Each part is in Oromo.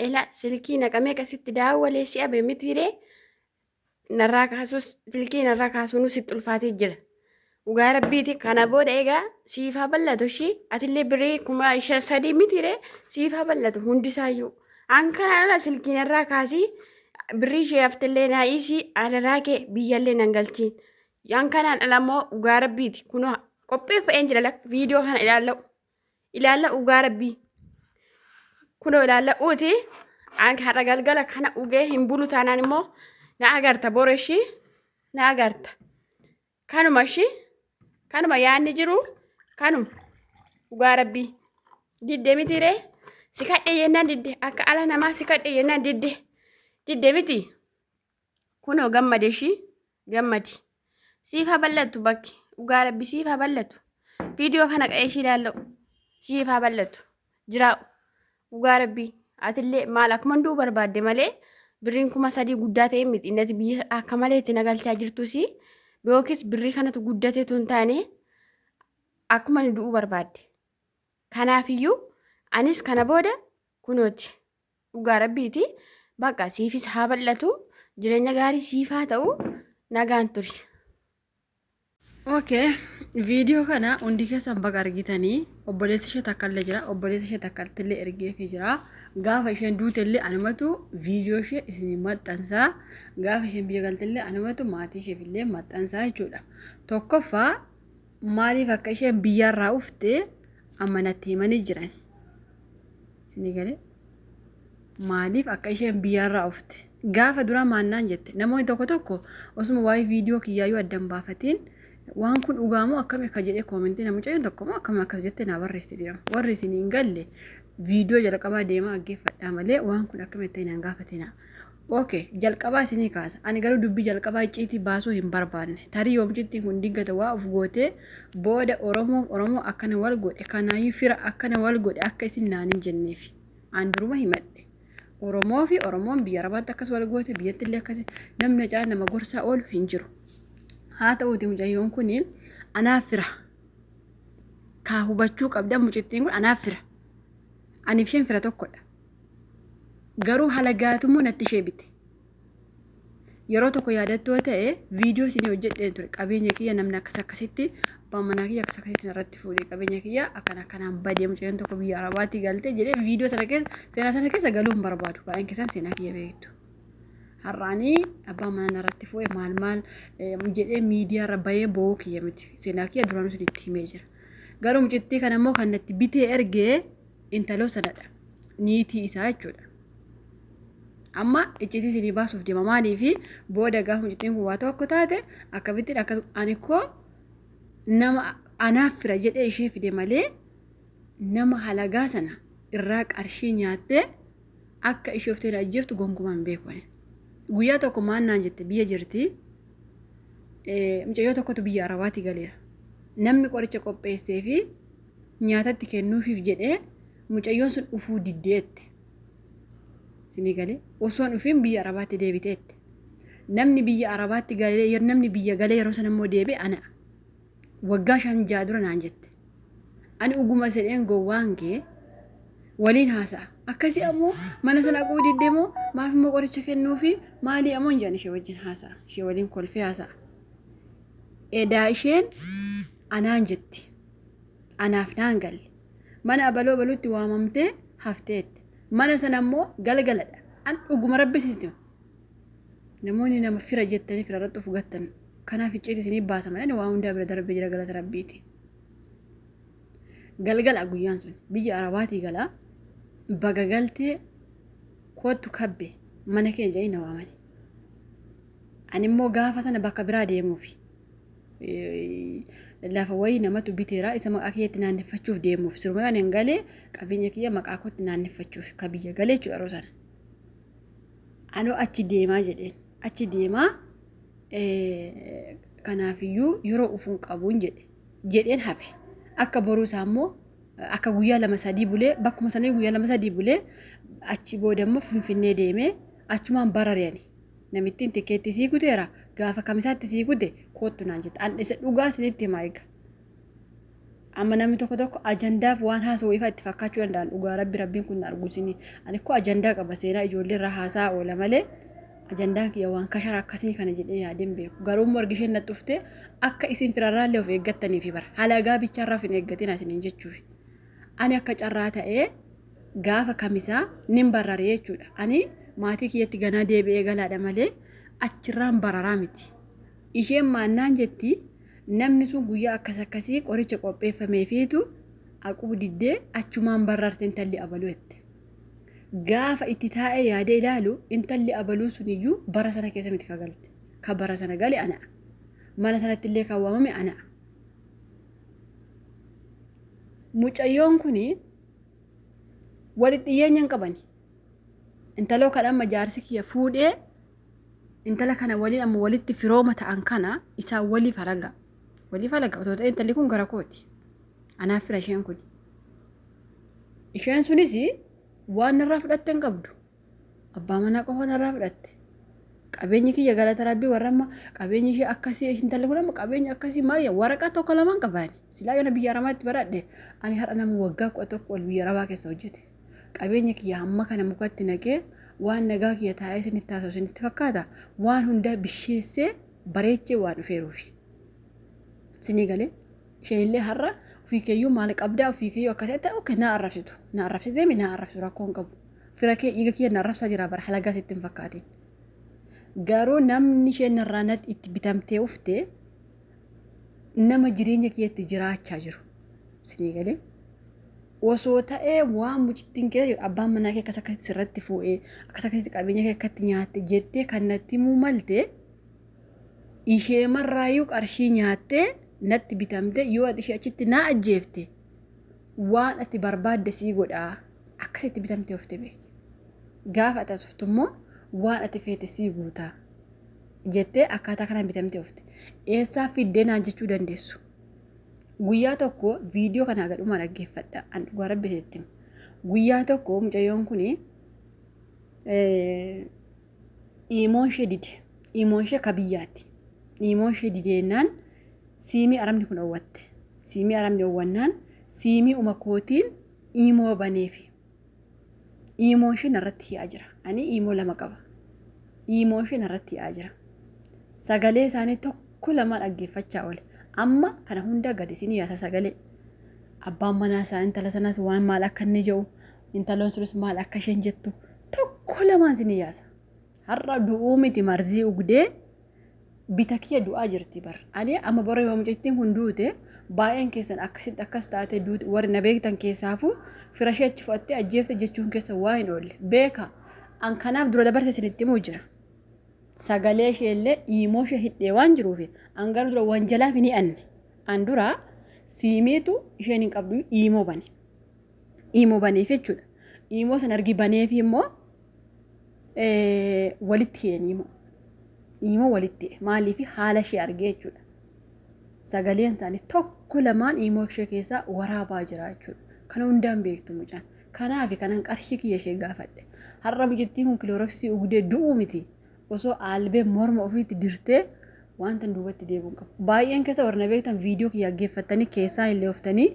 ela silkii naqamee akkasitti daawwalee si'a beemitiiree narraa kaasuus silkii narraa kaasuun sitti ulfaatee jira. Dhugaa rabbiiti kana booda egaa siifaa bal'atu ishii atillee birrii 5,000 mitiiree siifaa bal'atu hundisaayyuu. Ankana ala silkii narraa kaasii birrii ishee haftillee naayisii alaraa kee biyyallee nan galchiin. Yankanaan ala immoo dhugaa rabbiiti kunoo qopheeffa'een jira viidiyoo kana ilaalla dhugaa rabbii. Kunoo ilaalla'uuti har'a galgala kana dhugee hin bulu taanaan immoo na agarta bora ishii na agarta. Kanuma ishii kanuma yaadni jiru kanuma dhugaa rabbii diddee mitiiree si kadhe yennaan didde akka ala namaa si kadhe yennaan didde miti. Kunoo gammade ishii gammadi siifaa bal'attu bakki dhugaa rabbii siifaa bal'atu viidiyoo kana qa'ee ishii ilaalla'u siifaa bal'atu jiraa'u. Dhugaa rabbii atillee maal akkuma hunduu barbaadde malee birriin 3,000 guddaa ta'e miti innati biyya akka malee itti nagalchaa jirtus yookiis birrii kanatu guddateetu hin taane akkuma ni du'uu barbaadde. Kanaafiyyuu anis kana booda kunooti dhugaa rabbiiti bakka siifis haa bal'atu jireenya gaarii siifaa ta'u nagaan turi. Okay, viidiyoo kana hundi keessan baga argitanii obboleessi ishee takka illee jira obboleessi ishee takka illee ergeefii jira gaafa isheen duute illee anumatu viidiyoo ishee isin maxxansaa gaafa isheen biyya galte illee anumatu maatii isheef illee maxxansaa jechuudha. Tokkoffaa maaliif akka isheen biyyarraa ufte amanatti himanii jiran isin galee maaliif akka isheen biyyarraa ufte gaafa dura maannaan jette namoonni tokko osuma waa'ee viidiyoo kiyyaayyuu addan baafatiin waan kun dhugaamoo akkami akka jedhee koomentii namucayyuun tokkomoo akkami akkas jettee naa barreessite jedhama. Warri isin hin galle viidiyoo jalqabaa deemaa dhaggeeffadhaa malee waan kun akkami itti hin gaafatina. Okay, jalqabaa isinii kaasa. Ani garuu dubbii jalqabaa icciitii baasuu hin barbaanne. Tarii yoomchitti kun diggata waa of gootee booda Oromoo akkana wal godhe kanaayyuu fira akkana wal godhe akka isin naan hin jenneef. An duruma himadhe. Oromoo fi Oromoon biyya arabaatti akkas wal goote biyyatti illee akkasi namni caa nama gorsaa oolu hin jiru. Haa ta'uuti mucayyoon kun anaaf fira. Kaa hubachuu qabda mucittiin kun anaaf fira. Aniif isheen fira tokkodha. Garuu halagaatummoo natti ishee bite. Yeroo tokko yaadattoo ta'e viidiyoo isin hojjedheen ture qabeenya kiyya namni akkasitti abbaan manaa kiyya akkasitti irratti fuudhee qabeenya kiyya akkanaan badee mucayyoon tokko biyya arabaatti galte jedhee viidiyoo seenaa sana keessa galuu hin barbaadu. Baay'een keessan seenaa kiyya beektu. Har'aanii abbaan manaa irratti fuudhee maal jedhee miidiyaa irra bahee boo'uu kiyya miti. Seenaa kiyya duraanuu sinitti himee jira. Garuu mucittii kana immoo kan natti bitee ergee intaloo sanadha. Niitii isaa jechuudha. Amma icciitii isinii baasuuf deema maaliifi booda gaafa mucittiin kun waa tokko taate akkamitti akkas ani koo nama anaaf fira jedhee ishee fide malee nama halagaa sana irraa qarshii nyaattee akka ishee oftee ajjeeftu gonkumaan beekone. Guyyaa tokko maannaan jette biyya jirti mucayyoo tokkotu biyya arabaatti galeera. Namni qoricha qopheessee fi nyaatatti kennuufiif jedhee mucayyoon sun dhufuu diddeette. Isinii galee osoon dhufiin biyya arabaatti deebiteette. Namni biyya arabaatti galee namni biyya galee yeroo sana immoo deebi'e ana. Waggaa 5 dura naan jette. Ani uguma sedheen gowwaan kee waliin haasa'a. Akkasii ammoo mana sana dhaquu diddee moo maaf immoo qoricha kennuufi maalii ammoo hin jaan ishee wajjin haasa'a. Ishee waliin kolfee haasa'a. Edaa isheen anaan jetti. Anaaf naan galle. Mana abaloo baluutti waamamtee hafteetti. Mana sana immoo galgaladha. An dhuguma rabbisinitti. Namoonni nama fira jettanii fira irratti of gattan. Kanaaf icciitii isinii baasa malee waa hundaa bira darbee jira galata rabbiiti. Galgala guyyaan sun biyya arabaatii galaa baga galtee kootu kabbe mana keenya jedhanii na waamani. Ani immoo gaafa sana bakka biraa deemuufi. Lafa wayii namatu biteera isa maqaa kiyyaatti naanneeffachuuf deemuuf siruma yoo hin galee qabeenya kiyya maqaa kootti naanneeffachuuf ka biyya galee jechuudha yeroo sana. Anoo achi deemaa jedheen achi deemaa kanaafiyyuu yeroo ufuun qabuun jedheen hafe akka boruu isaa immoo akka guyyaa 2-3 bulee bakkuma sana guyyaa 2-3 bulee achi booda immoo Finfinnee deemee achumaan barari'ani. Namittiin tikeetti sii kuteera gaafa kamisaatti sii kute kootu naan jette. An isa dhugaa isinitti himaa eega. amma namni tokko ajandaaf waan haasa'u ifa itti fakkaachuu danda'an dhugaa rabbiin kun argusini ani ko ajandaa qaba seenaa ijoollee irraa haasaa oola malee ajandaan kiyya waan kashara akkasii kana jedhee yaadeen beeku garuu morgi isheen natti dhufte akka isin firarraallee of eeggattanii fi bara halagaa bichaarraaf hin eeggatin asiniin jechuuf ani akka carraa ta'ee gaafa kamisaa nin barrare jechuudha ani maatii kiyyatti ganaa deebi'ee galaadha malee achirraan bararaa miti isheen maannaan jetti namni sun guyyaa akkasii qoricha qopheeffamee fiitu aquu diddee achumaan barrarte intalli abaluu jette gaafa itti taa'ee yaadee ilaalu intalli abaluu sun iyyuu bara sana keessa miti kagalte ka bara sana gale ana mana sanatti illee kan waamame ana mucayyoon kuni walitti dhiyeenya hin qabani intaloo kan amma jaarsi kiyya fuudhee intala kana waliin amma walitti firooma ta'an kana isaa waliif halaga otoo ta'e intalli kun gara kooti anaaf fira isheen kun isheen sunis waan narraa fudhatte hin qabdu abbaa manaa qofa narraa fudhatte qabeenyi kiyya galata rabbii warra amma qabeenyi ishee akkasii intalli kun amma qabeenyi akkasii maaliya waraqaa tokko lamaan qabaani silaa yoona biyya aramaatti baradhe ani har'a nama waggaa 11 ol biyya arabaa keessa hojjete qabeenyi kiyya hamma kana mukatti naqee waan nagaa kiyya taa'ee isinitti haasa'u isinitti fakkaata waan hundaa bisheessee bareechee waan dhufeeruufi sinii galee isheen illee har'a ofii keeyyuu maal qabdaa ofii keeyyuu akkasii ta'e oke naa arrabsitee mi naa arrabsitu rakkoo hin qabu fira kee dhiiga kiyya na arrabsaa jira bara halagaa sitti hin fakkaatin garuu namni isheen irraa natti itti bitamtee ufte nama jireenya kiyyatti jiraachaa jiru sinii galee osoo ta'ee waan mucittiin keessa abbaan manaa kee akkasitti sirratti fuudhee akkasitti qabeenya kee akkatti nyaatte jettee kan natti himuu malte ishee marraayyuu qarshii nyaattee natti bitamte yoo ati ishee achitti naa ajjeefte waan ati barbaadde sii godhaa akkasitti bitamtee ufte beeki gaafa ati asuftu immoo waan ati feete sii guutaa jettee akkaataa kanaan bitamtee ufte eessaa fiddee naan jechuu dandeessu guyyaa tokko viidiyoo kana gadhumaa dhaggeeffadha an dhugaa rabbi seettim guyyaa tokko mucayyoon kun imoon ishee ka biyyaatti imoon ishee dideennaan siimii aramni kun owwatte siimii aramni owwannaan siimii uma kootiin imoo baneefi imoon ishee narratti hi'aa jira ani imoo lama qaba imoon ishee narratti hi'aa jira sagalee isaanii tokko lama dhaggeeffachaa oole amma kana hunda gadi isin yaasa sagalee abbaan manaa isaa intala sanas waan maal akka inni jedhu intaloon sunis maal akka isheen jettu tokko lamaan isin yaasa har'a du'uu miti marzii ugdee bita kiyya du'aa jirti bar ani amma bara yoo mucittiin kun duute baay'een keessan akkasitti akkas taate duute warri na beektan keessaafu fira ishee achi fudhattee ajjeefte jechuun keessa waa hin oolle beeka an kanaaf dura dabarse isinitti himuu jira sagalee ishee illee imoo ishee hidhee waan jiruuf an gara dura wanjalaaf hin hi'anne an dura siimiitu isheen hin qabdu imoo baneef jechuudha imoo san argi baneef immoo walitti hi'een imoo walitti maaliif haala ishee argee jechuudha sagaleen isaanii tokko lamaan imoo ishee keessaa waraabaa jira jechuudha kana hundaan beektu mucaan kanaaf kanan qarshii kiyya ishee gaafadhe har'a mucittiin kun kilooroksii ugdee du'uu miti osoo albee morma ofiitti dirtee wanta duubatti deebi'uun qabu baay'een keessa warra beektan viidiyoo kiyya geeffatanii keessaa illee oftanii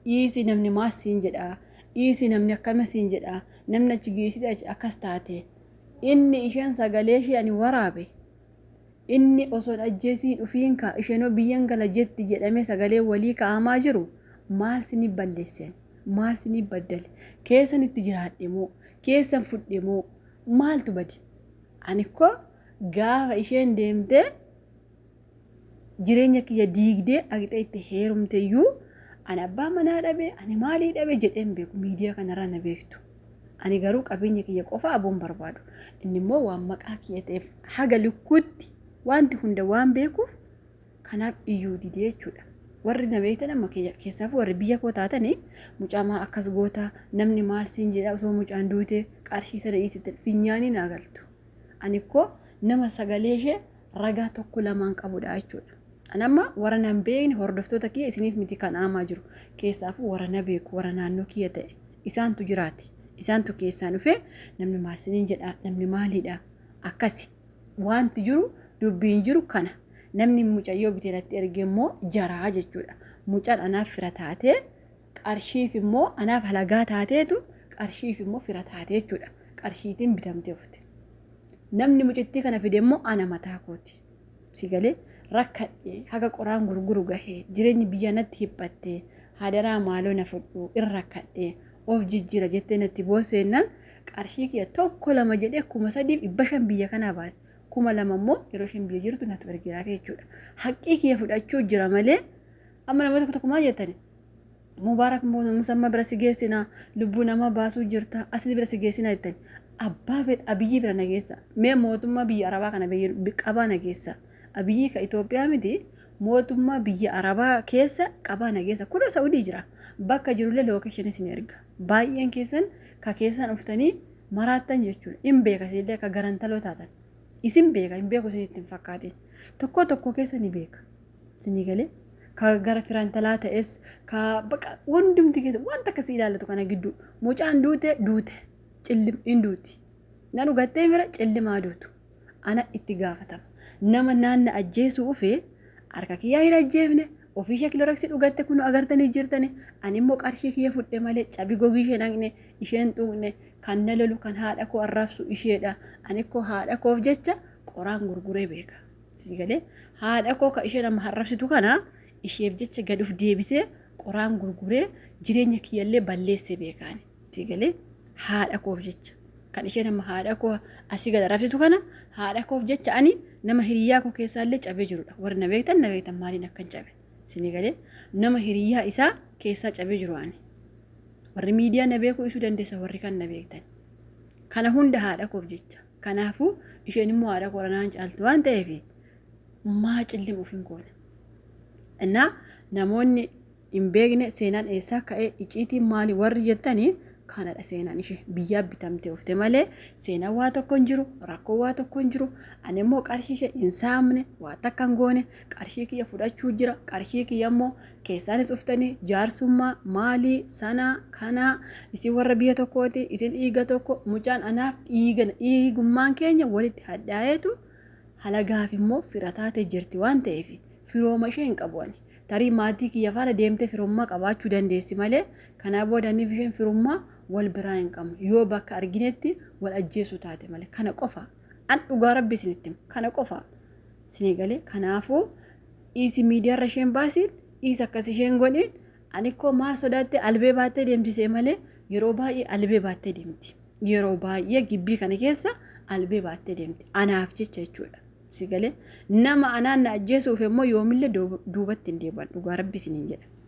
dhiisii namni maas siin jedha dhiisii namni akkama siin jedha namni achi geessite akkas taate inni isheen sagalee ishee ani waraabe inni osoo ajjeesii dhufiin ka isheenoo biyyan gala jetti jedhamee sagalee walii ka'amaa jiru maal sinii balleessan maal sinii baddale keessan itti jiraadhe moo keessan fudhe moo maaltu badi ani ko gaafa isheen deemte jireenya kiyya diigdee agixee itti heerumte iyyuu ani abbaa manaa dhabe ani maalii dhabe jedheen beeku miidiyaa kanarraa na beektu ani garuu qabeenya kiyya qofa aboon barbaadu inni immoo waan maqaa kiyya ta'eef haga lukkuutti wanti hunda waan beekuuf kanaaf iyyuu didee jechuudha warri na beektan amma keessaaf warri biyya koo taatanii mucaamaa akkas goota namni maal siin jedha osoo mucaan duute qarshii sana dhiisitte finyaanii naa galtu ani ko nama sagalee ishee ragaa tokko lamaan qabudha jechuudha anamma warra nan beekni hordoftoota kiyya isiniif miti kan aamaa jiru keessaafu warra na beeku warra naannoo kiyya ta'e isaantu jiraati isaantu keessaan dhufe namni maal siniin jedha namni maaliidha akkasi wanti jiru dubbiin jiru kana namni mucayyoo bitee natti erge immoo jaraa jechuudha. Mucaan anaaf fira taatee qarshiif immoo anaaf halagaa taateetu qarshiif immoo fira taatee jechuudha. Qarshiitiin bitamtee ufte. Namni mucittii kana fide immoo ana mataa kooti. Si galee rakkadhee haga qoraan gurguru gahee jireenyi biyya natti hiphattee hadaraa maaloo na fudhu irra rakkadhee of jijjiira jettee natti boosseennan qarshii kiyya tokko lama jedhee 3,500 biyya kanaa baase. 2,000 immoo yeroo isheen biyya jirtu natti ergiraaf jechuudha. Haqqii kiyya fudhachuu jira malee amma namoota tokko maal jettani? Mubaarak musamma bira si geessina lubbuu nama baasuu jirta asli bira si geessina jettani. Abbaa fedha abiyyi bira nageessa. Mee mootummaa biyya Arabaa kana qabaa nageessa. Abiyyi ka Itoophiyaa miti mootummaa biyya Arabaa keessa qabaa nageessa. Kunoo Saudii jira. Bakka jirullee lookeeshinii isin erga. Baay'een keessan ka keessan uftanii maraattan jechuudha. Hin beeka isinillee ka garantaloo taatan. Isin beeka hin beeku isin ittiin fakkaatin. Tokko keessa ni beeka. Isinii galee ka gara firantalaa ta'es ka baqa wandumti keessa wanta akkasii ilaallatu kana gidduu mucaan duute cillim hin duuti. Nan dhugattee mira cillimaa duutu. Ana itti gaafatama. Nama naanna ajjeesuu ufee harka kiyyaa hin ajjeefne ofii Kilorexii dhugatte kun agartanii jirtani ani immoo qarshii kiyya fudhe malee cabi gogii ishee dhaqne isheen tuqne kan na lolu kan haadha koo arrabsu isheedha ani koo haadha koof jecha qoraan gurguree beeka. Si galee haadha koo ka ishee nama arrabsitu kana isheef jecha gaduuf deebisee qoraan gurguree jireenya kiyyallee balleessee beekaani. Si galee haadha koof jecha kan ishee nama haadha koo asii gad arrabsitu kana haadha koof jecha ani nama hiriyaa koo keessaallee cabee jirudha. Warri na beektan maaliin akkan cabe. Isinii galee nama hiriyaa isaa keessaa cabee jiru ani. Warri miidiyaa na beekuu isuu dandeessa warri kan na beektan. Kana hunda haadha koof jecha. Kanaafuu isheen immoo haadha koo naan caaltu waan ta'eef maa cillim ofiin goone. Innaa namoonni hin beekne seenaan eessaa ka'ee iciitiin maali warri jettanii kanadha seenaan ishee biyyaa bitamtee ufte malee seenaa waa tokko hin jiru rakkoo waa tokko hin jiru ani immoo qarshii ishee hin saamne waa takka hin goone qarshii kiyya fudhachuu jira qarshii kiyya immoo keessaanis uftanii jaarsummaa maalii sanaa kanaa isin warra biyya tokkooti isin dhiiga tokko mucaan anaaf dhiigummaan keenya walitti hadhaa'eetu halagaaf immoo fira taatee jirti waan ta'eef firooma ishee hin qabu ani. Tarii maatii kiyya faana deemtee firummaa qabaachuu dandeessi malee kanaa boodaniif isheen firummaa wal biraa hin qabnu yoo bakka arginetti wal ajjeessu taate malee kana qofa an dhugaa rabbi isinitti kana qofa isinii galee kanaafuu isi miidiyaarra isheen baasiin is akkas isheen godhin ani koo maal sodaatte albee baattee deemtisee malee yeroo baay'ee albee baattee deemti yeroo baay'ee gibbii kana keessa albee baattee deemti anaaf jechuudha. Si galee nama anaan na ajjeesuuf immoo yoomillee duubatti hin deebi'an dhugaa rabbi isiniin jedha.